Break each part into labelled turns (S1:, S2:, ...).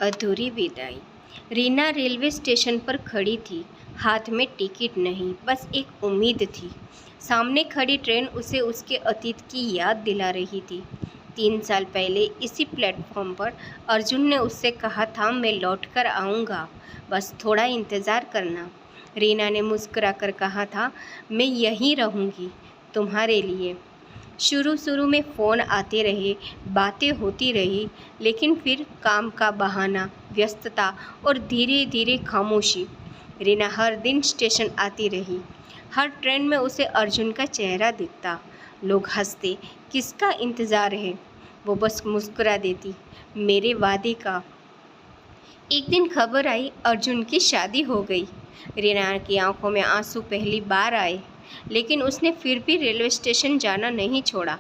S1: अधूरी विदाई। Reena railway station पर खड़ी थी। हाथ में टिकट नहीं, बस एक उम्मीद थी। सामने खड़ी ट्रेन उसे उसके अतीत की याद दिला रही थी। 3 साल पहले इसी प्लेटफॉर्म पर अर्जुन ने उससे कहा था, मैं लौट कर आऊँगा, बस थोड़ा इंतज़ार करना। रीना ने मुस्कुराकर कहा था, मैं यहीं रहूँगी तुम्हारे लिए। शुरू में फ़ोन आते रहे, बातें होती रही, लेकिन फिर काम का बहाना, व्यस्तता और धीरे धीरे खामोशी। रीना हर दिन स्टेशन आती रही। हर ट्रेन में उसे अर्जुन का चेहरा दिखता। लोग हंसते, किसका इंतज़ार है? वो बस मुस्कुरा देती, मेरे वादे का। एक दिन खबर आई, अर्जुन की शादी हो गई। रीना की आंखों में आंसू पहली बार आए, लेकिन उसने फिर भी रेलवे स्टेशन जाना नहीं छोड़ा,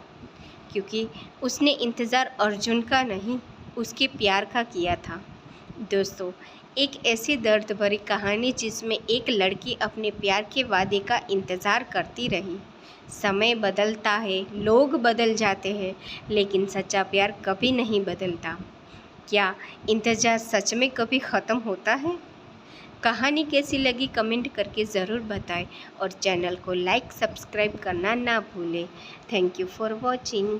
S1: क्योंकि उसने इंतज़ार अर्जुन का नहीं, उसके प्यार का किया था। दोस्तों, एक ऐसी दर्द भरी कहानी जिसमें एक लड़की अपने प्यार के वादे का इंतज़ार करती रही। समय बदलता है, लोग बदल जाते हैं, लेकिन सच्चा प्यार कभी नहीं बदलता। क्या इंतज़ार सच में कभी ख़त्म होता है? कहानी कैसी लगी कमेंट करके ज़रूर बताएं और चैनल को लाइक सब्सक्राइब करना ना भूलें। Thank you for watching.